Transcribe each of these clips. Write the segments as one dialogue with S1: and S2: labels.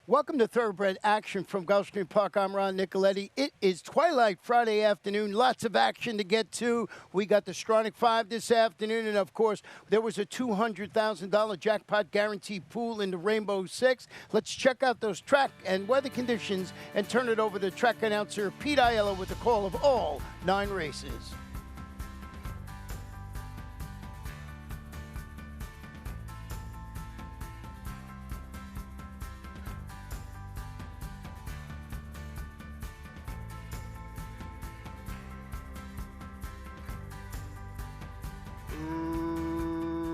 S1: Welcome to Thoroughbred Action from Gulfstream Park. I'm Ron Nicoletti. It is Twilight Friday afternoon. Lots of action to get to. We got the Stronach 5 this afternoon, and of course, there was a $200,000 jackpot guaranteed pool in the Rainbow Six. Let's check out those track and weather conditions and turn it over to track announcer Pete Aiello with the call of all 9 races.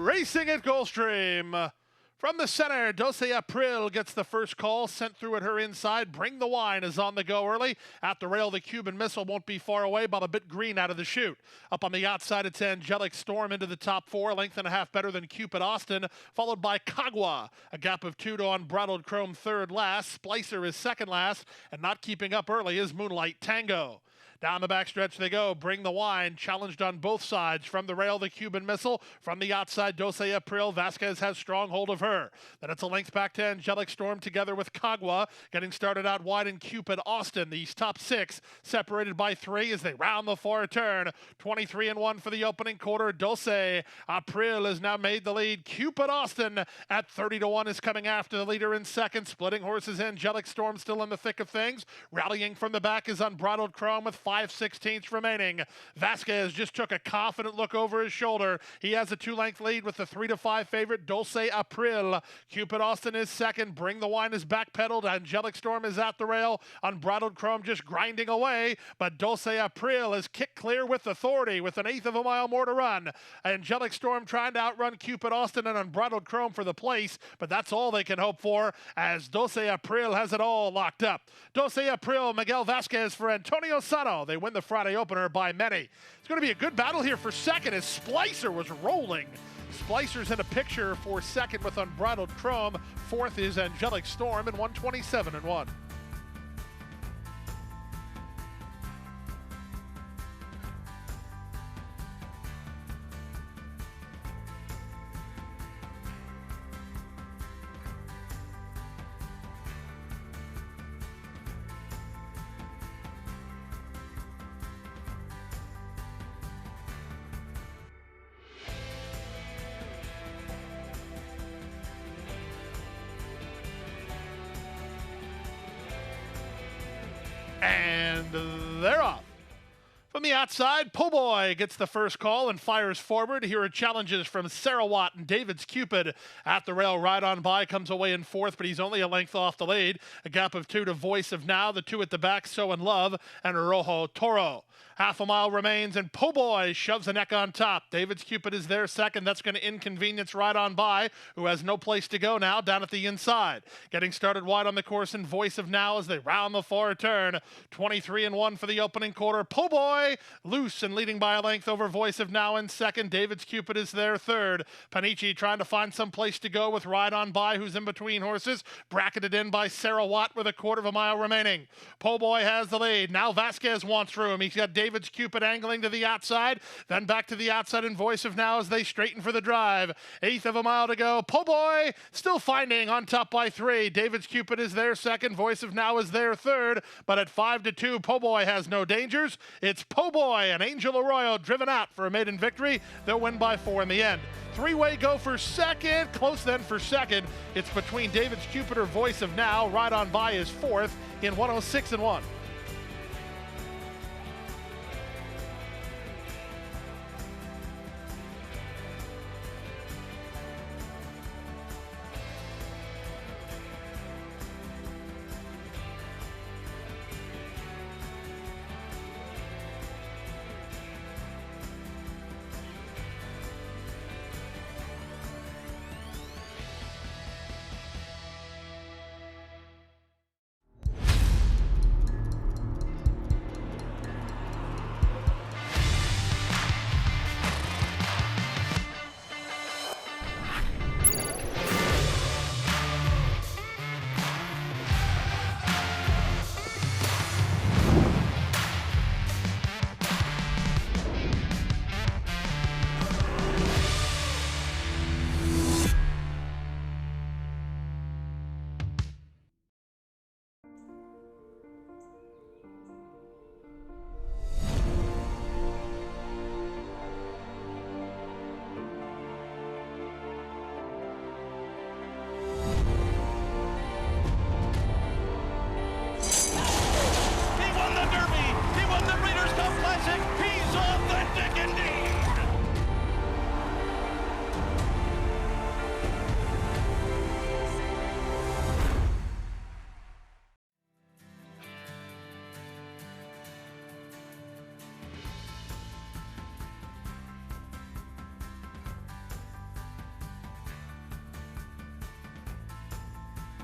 S2: Racing at Gulfstream. From the center, Dulce April gets the first call, sent through at her inside. Bring the Wine is on the go early. At the rail, the Cuban Missile won't be far away, by a bit green out of the chute. Up on the outside, it's Angelic Storm into the top 4, length and a half better than Cupid Austin, followed by Cagua. A gap of 2 to Unbridled Chrome third last. Splicer is second last, and not keeping up early is Moonlight Tango. Down the backstretch they go. Bring the Wine, challenged on both sides. From the rail, the Cuban Missile. From the outside, Dulce April. Vasquez has strong hold of her. Then it's a length back to Angelic Storm together with Cagua. Getting started out wide in Cupid Austin. These top 6 separated by 3 as they round the far turn. 23-1 for the opening quarter. Dulce April has now made the lead. Cupid Austin at 30-1 is coming after the leader in second. Splitting horses, Angelic Storm still in the thick of things. Rallying from the back is Unbridled Chrome with 5/16 remaining. Vasquez just took a confident look over his shoulder. He has a 2-length lead with the 3-5 favorite Dulce April. Cupid Austin is second. Bring the Wine is backpedaled. Angelic Storm is at the rail. Unbridled Chrome just grinding away, but Dulce April is kicked clear with authority with an 1/8 of a mile more to run. Angelic Storm trying to outrun Cupid Austin and Unbridled Chrome for the place, but that's all they can hope for as Dulce April has it all locked up. Dulce April, Miguel Vasquez for Antonio Sano. They win the Friday opener by many. It's going to be a good battle here for second as Splicer was rolling. Splicer's in a picture for second with Unbridled Chrome. Fourth is Angelic Storm in 127-1. And they're off. From the outside, Po' Boy gets the first call and fires forward. Here are challenges from Sarah Watt and David's Cupid. At the rail, Ride On By comes away in fourth, but he's only a length off the lead. A gap of 2 to Voice of Now, the 2 at the back, So In Love, and Rojo Toro. Half a mile remains, and Po' Boy shoves the neck on top. David's Cupid is there second. That's going to inconvenience Ride On By, who has no place to go now, down at the inside. Getting started wide on the course in Voice of Now as they round the far turn. 23-1 for the opening quarter. Po' Boy loose and leading by a length over Voice of Now in second. David's Cupid is there third. Panici trying to find some place to go with Ride On By, who's in between horses. Bracketed in by Sarah Watt with a 1/4 mile remaining. Po' Boy has the lead. Now Vasquez wants room. He's got David's Cupid angling to the outside, then back to the outside in Voice of Now as they straighten for the drive. 1/8 of a mile to go. Po' Boy still finding on top by 3. David's Cupid is there second. Voice of Now is there third, but at 5-2, Po' Boy has no dangers. It's Po' Boy and Angel Arroyo driven out for a maiden victory. They'll win by 4 in the end. 3-way go for second. Close then for second. It's between David's Cupid or Voice of Now. Ride On By is fourth in 106-1.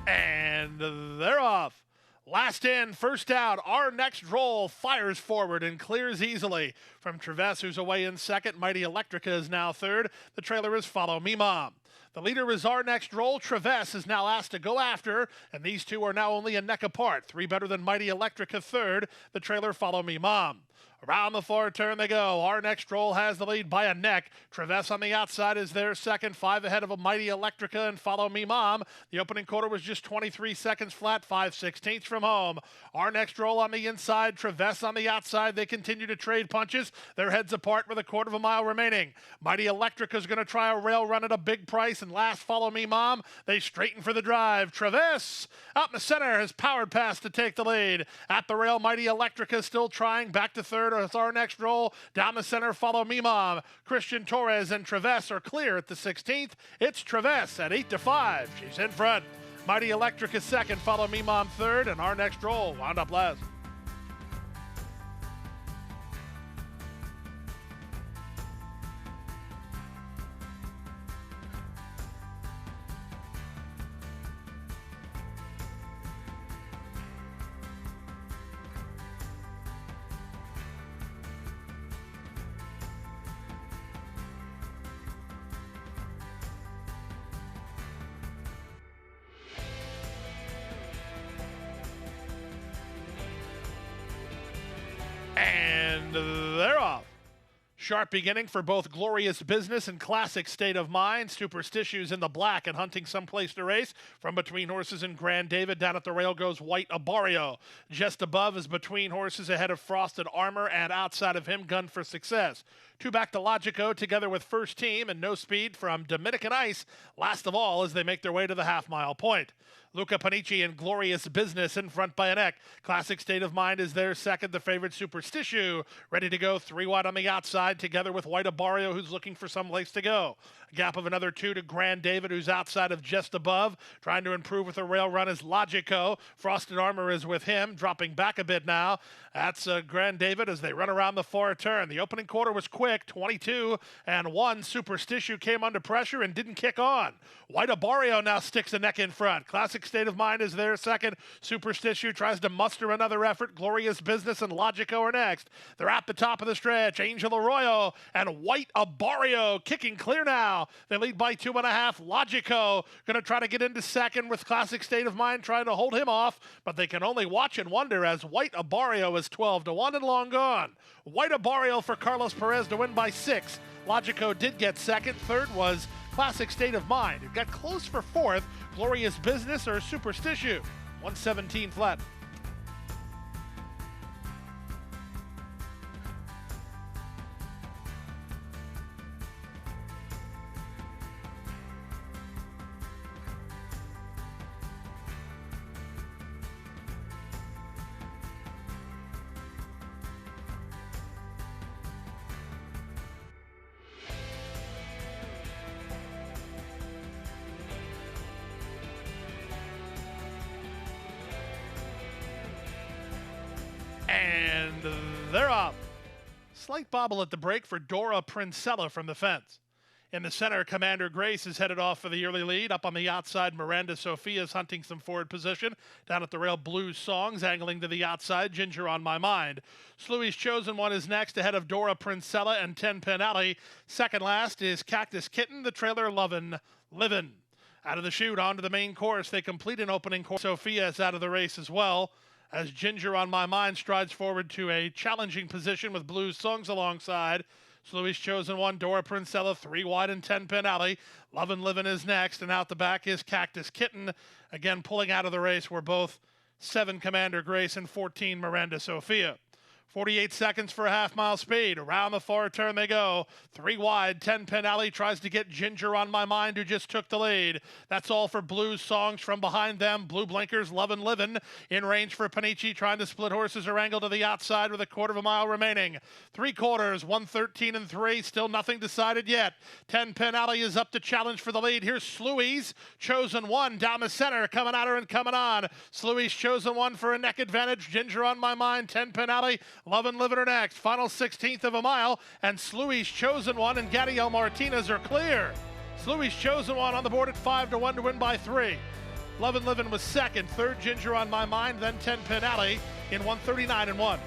S2: And they're off. Last in, first out. Our next roll fires forward and clears easily. From Travis, who's away in second. Mighty Electrica is now third. The trailer is Follow Me Mom. The leader is Our Next Roll. Travis is now asked to go after, and these two are now only a neck apart. 3 better than Mighty Electrica third. The trailer Follow Me Mom. Around the far turn they go. Our Next Roll has the lead by a neck. Travis on the outside is their second. 5 ahead of a Mighty Electrica and Follow Me Mom. The opening quarter was just 23 seconds flat, 5/16 from home. Our Next Roll on the inside. Travis on the outside. They continue to trade punches. Their heads apart with a quarter of a mile remaining. Mighty Electrica is going to try a rail run at a big price. And last, Follow Me Mom. They straighten for the drive. Travis out in the center has powered past to take the lead. At the rail, Mighty Electrica still trying. Back to third. It's Our Next Roll. Down the center, Follow Me Mom. Christian Torres and Travis are clear at the 16th. It's Travis at 8-5. She's in front. Mighty Electric is second. Follow Me Mom third. And Our Next Roll wound up last. And they're off. Sharp beginning for both Glorious Business and Classic State of Mind. Superstitious in the black and hunting someplace to race. From Between Horses and Grand David, down at the rail goes White Abario. Just above is Between Horses ahead of Frosted Armor, and outside of him, Gun for Success. 2 back to Logico together with First Team, and No Speed from Dominican Ice. Last of all as they make their way to the half-mile point. Luca Panici and Glorious Business in front by a neck. Classic State of Mind is their second. The favorite Superstitious ready to go 3 wide on the outside together with White Abario, who's looking for some place to go. A gap of another 2 to Grand David, who's outside of just above. Trying to improve with a rail run is Logico. Frosted Armor is with him, dropping back a bit now. That's Grand David as they run around the far turn. The opening quarter was quick, 22-1. Superstitious came under pressure and didn't kick on. White Abario now sticks a neck in front. Classic State of Mind is their second. Superstitious tries to muster another effort. Glorious Business and Logico are next. They're at the top of the stretch. Angel Arroyo and White Abario kicking clear now. They lead by 2.5. Logico going to try to get into second with Classic State of Mind trying to hold him off, but they can only watch and wonder as White Abario is 12-1 and long gone. White Abario for Carlos Perez to win by 6. Logico did get second. Third was Classic State of Mind. It got close for fourth. Glorious Business or Superstitious. 117 flat. And they're off. Slight bobble at the break for Dora Princella from the fence. In the center, Commander Grace is headed off for the early lead. Up on the outside, Miranda Sophia is hunting some forward position. Down at the rail, Blues Songs angling to the outside. Ginger on My Mind. Sluey's Chosen One is next ahead of Dora Princella and 10 Pin Alley. Second last is Cactus Kitten, the trailer Lovin' Livin'. Out of the chute onto the main course, they complete an opening course. Sophia is out of the race as well, as Ginger on My Mind strides forward to a challenging position with Blues Songs alongside. Sluey's Chosen One, Dora Princella, 3 wide and 10 Pin Alley. Lovin' Livin' is next, and out the back is Cactus Kitten. Again, pulling out of the race were both 7 Commander Grace and 14 Miranda Sophia. 48 seconds for a half-mile speed. Around the far turn they go. 3 wide, 10 Pin Alley tries to get Ginger on My Mind, who just took the lead. That's all for Blues Songs from behind them. Blue Blinkers, Lovin' Livin'. In range for Panici, trying to split horses or angle to the outside with a quarter of a mile remaining. 3 quarters, 1:13-3. Still nothing decided yet. 10 Pin Alley is up to challenge for the lead. Here's Sluey's Chosen One down the center, coming at her and coming on. Sluey's Chosen One for a neck advantage. Ginger on My Mind, 10 Pin Alley. Lovin' Livin' are next. Final 16th of a mile, and Sluey's Chosen One and Gadiel Martinez are clear. Sluey's Chosen One on the board at 5-1 to win by 3. Love and Livin' was second. Third, Ginger on My Mind. Then 10 Pin Alley in 139-1.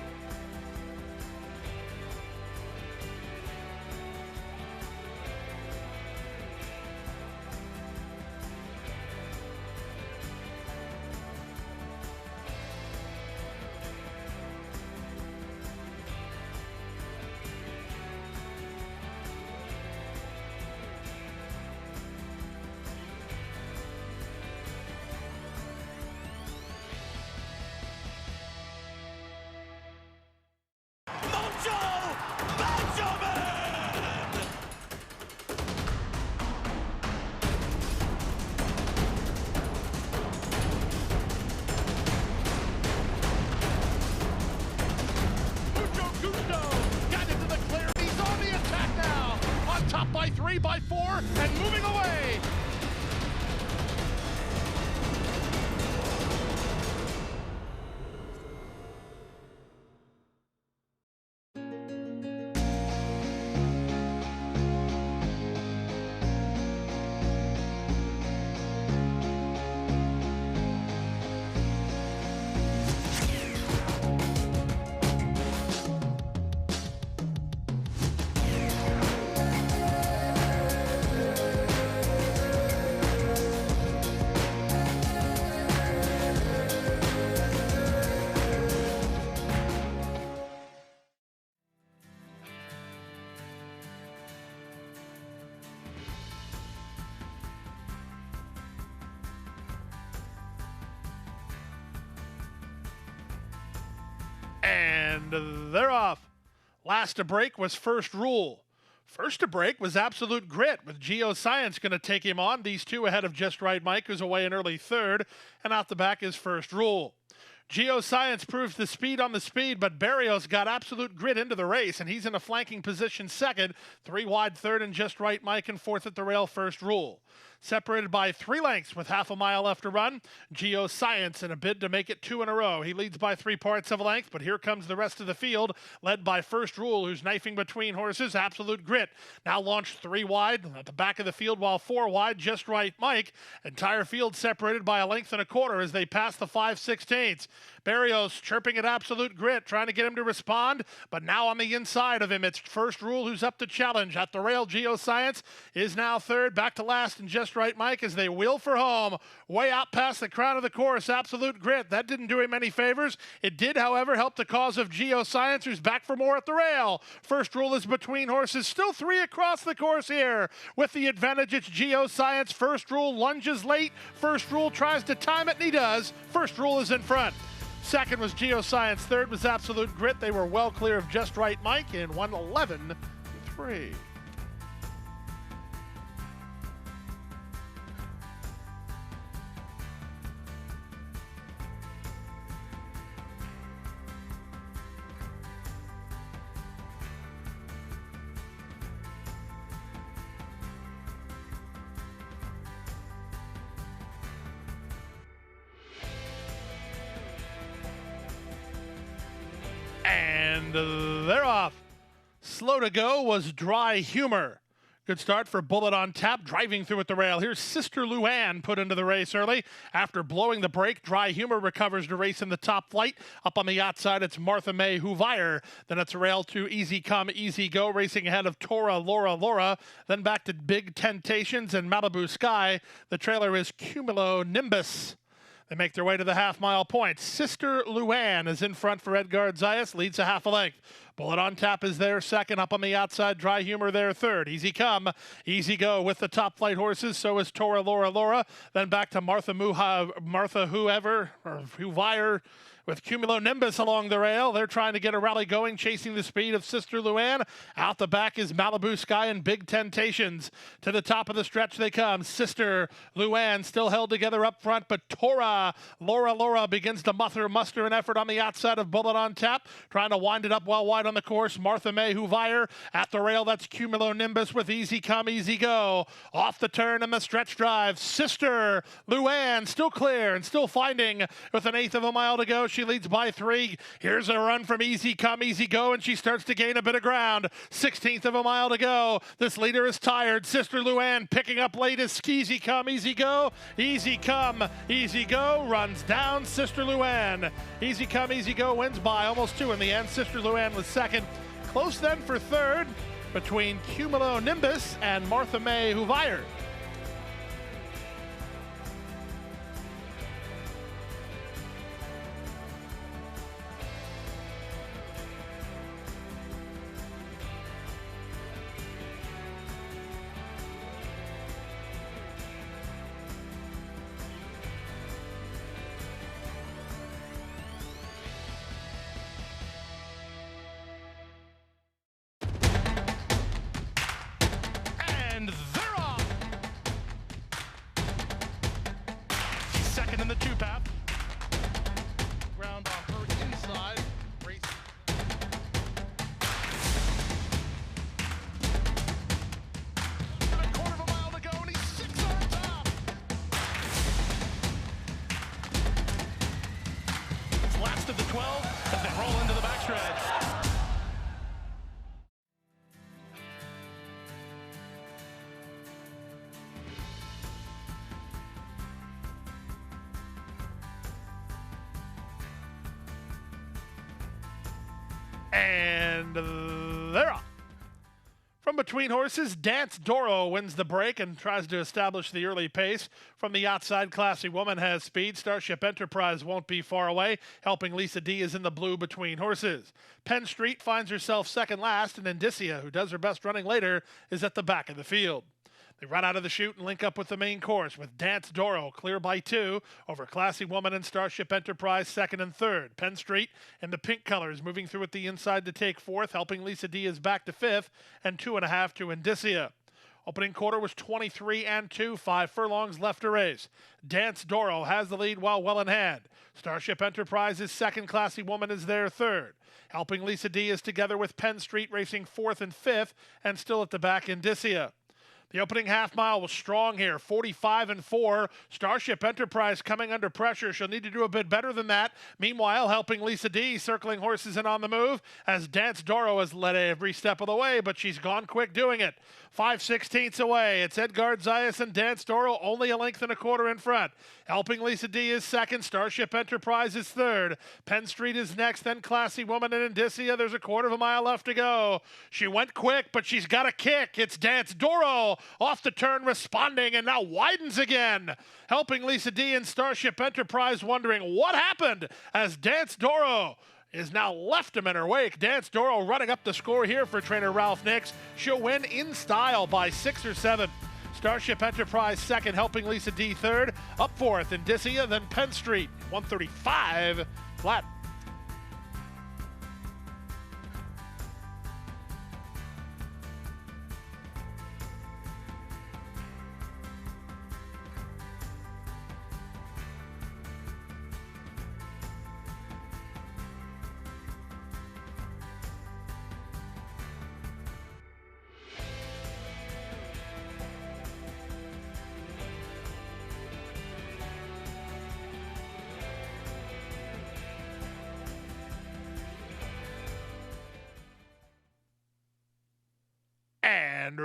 S2: By 3, by 4, and moving away. And they're off. Last to break was First Rule. First to break was Absolute Grit, with Geoscience going to take him on. These two ahead of Just Right Mike, who's away in early third. And out the back is First Rule. Geoscience proves the speed on the speed, but Barrios got Absolute Grit into the race, and he's in a flanking position second. 3 wide third, and Just Right Mike, and fourth at the rail, First Rule. Separated by 3 lengths with half a mile left to run, Geoscience in a bid to make it 2 in a row. He leads by 3 parts of a length, but here comes the rest of the field, led by First Rule, who's knifing between horses. Absolute Grit now launched 3 wide at the back of the field, while 4 wide, Just Right Mike. Entire field separated by a length and a quarter as they pass the 5/16. Barrios chirping at Absolute Grit, trying to get him to respond, but now on the inside of him, it's First Rule who's up to challenge. At the rail, Geoscience is now third, back to last, and Just Right Mike as they wheel for home. Way out past the crown of the course, Absolute Grit. That didn't do him any favors. It did, however, help the cause of Geoscience, who's back for more at the rail. First Rule is between horses, still 3 across the course here. With the advantage, it's Geoscience. First Rule lunges late. First Rule tries to time it, and he does. First Rule is in front. Second was Geoscience. Third was Absolute Grit. They were well clear of Just Right Mike in 1:11.3. And they're off. Slow to go was Dry Humor. Good start for Bullet on Tap, driving through at the rail. Here's Sister Luann put into the race early. After blowing the brake, Dry Humor recovers to race in the top flight. Up on the outside, it's Martha May Huvire. Then it's rail to Easy Come, Easy Go, racing ahead of Tora, Laura. Then back to Big Temptations and Malibu Sky. The trailer is Cumulo Nimbus. They make their way to the half-mile point. Sister Luann is in front for Edgard Zayas, leads a half a length. Bullet on Tap is there second. Up on the outside, Dry Humor there third. Easy Come, Easy Go with the top flight horses. So is Tora, Laura. Then back to Martha Huvire with Cumulonimbus along the rail. They're trying to get a rally going, chasing the speed of Sister Luann. Out the back is Malibu Sky and Big Temptations. To the top of the stretch they come. Sister Luann still held together up front, but Tora, Laura begins to muster an effort on the outside of Bullet on Tap, trying to wind it up well wide on on the course, Martha May Huvire. At the rail, that's Cumulonimbus with Easy Come, Easy Go. Off the turn and the stretch drive, Sister Luann still clear and still finding with an eighth of a mile to go. She leads by 3. Here's a run from Easy Come, Easy Go, and she starts to gain a bit of ground. 16th of a mile to go. This leader is tired. Sister Luann picking up latest. Easy Come, Easy Go. Easy Come, Easy Go runs down Sister Luann. Easy Come, Easy Go wins by almost 2 in the end. Sister Luann was second. Close then for third between Cumulonimbus and Martha May Huvire. And they're off. She's second in the 2-path. Ground on her inside. Race. A quarter of a mile to go, and he's 6 on top. It's last of the 12 as they roll into the backstretch. And they're off. From between horses, Dance Doro wins the break and tries to establish the early pace. From the outside, Classy Woman has speed. Starship Enterprise won't be far away. Helping Lisa D is in the blue between horses. Penn Street finds herself second last, and Indicia, who does her best running later, is at the back of the field. They run out of the chute and link up with the main course, with Dance Doro clear by 2 over Classy Woman and Starship Enterprise second and third. Penn Street in the pink colors moving through at the inside to take fourth. Helping Lisa D is back to 5th and 2.5 to Indicia. Opening quarter was 23 and 2, 5 furlongs left to race. Dance Doro has the lead well in hand. Starship Enterprise is second, Classy Woman is there third. Helping Lisa D is together with Penn Street racing 4th and 5th and still at the back Indicia. The opening half mile was strong here, 45 and 4. Starship Enterprise coming under pressure. She'll need to do a bit better than that. Meanwhile, Helping Lisa D circling horses and on the move as Dance Doro has led every step of the way, but she's gone quick doing it. 5/16 away. It's Edgard Zayas and Dance Doro only a length and a quarter in front. Helping Lisa D is second. Starship Enterprise is third. Penn Street is next, then Classy Woman and Indicia. There's a quarter of a mile left to go. She went quick, but she's got a kick. It's Dance Doro off the turn responding and now widens again. Helping Lisa D and Starship Enterprise wondering what happened as Dance Doro is now left him in her wake. Dance Doro running up the score here for trainer Ralph Nix. She'll win in style by 6 or 7. Starship Enterprise second, Helping Lisa D third. Up fourth, Indicia, then Penn Street. 135 flat. And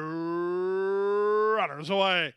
S2: runners away.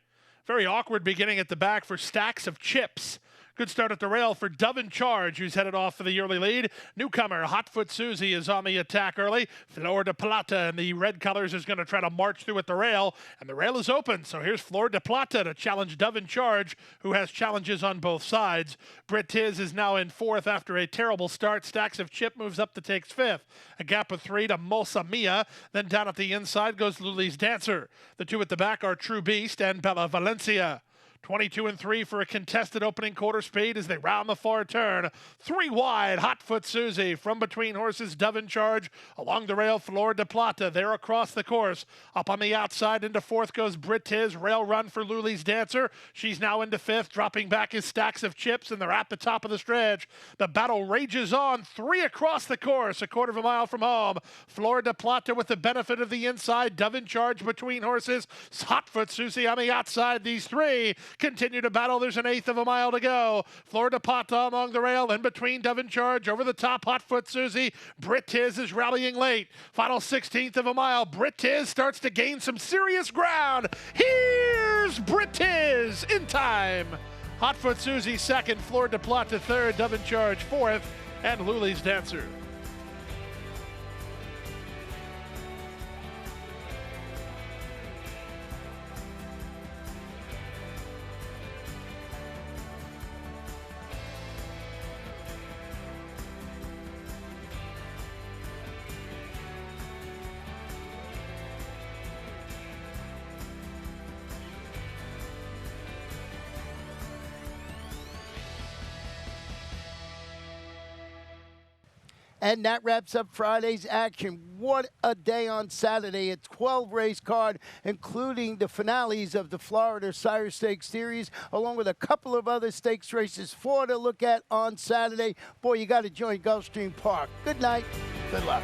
S2: Very awkward beginning at the back for Stacks of Chips. Good start at the rail for Dove in Charge, who's headed off for the early lead. Newcomer Hotfoot Susie is on the attack early. Flor de Plata in the red colors is going to try to march through at the rail, and the rail is open. So here's Flor de Plata to challenge Dove in Charge, who has challenges on both sides. Britt Tiz is now in 4th after a terrible start. Stacks of Chip moves up to takes 5th. A gap of 3 to Mosa Mia. Then down at the inside goes Luli's Dancer. The two at the back are True Beast and Bella Valencia. 22-3 for a contested opening quarter speed as they round the far turn. 3 wide, Hot Foot Susie. From between horses, Dove in Charge. Along the rail, Flor de Plata. They're across the course. Up on the outside into fourth goes Britiz. Rail run for Luli's Dancer. She's now into fifth. Dropping back his stacks of chips, and they're at the top of the stretch. The battle rages on. 3 across the course, a quarter of a mile from home. Flor de Plata with the benefit of the inside. Dove in Charge between horses. Hot Foot Susie on the outside. These 3 continue to battle. There's an eighth of a mile to go. Flor de Plata along the rail. In between, Dove in Charge. Over the top, Hot Foot Susie. Britiz is rallying late. Final 16th of a mile. Britiz starts to gain some serious ground. Here's Britiz in time. Hot Foot Susie second. Flor de Plata third. Dove in Charge fourth. And Luli's Dancer.
S1: And that wraps up Friday's action. What a day on Saturday. A 12-race card, including the finales of the Florida Sire Stakes Series, along with a couple of other stakes races. 4 to look at on Saturday. Boy, you got to join Gulfstream Park. Good night. Good luck.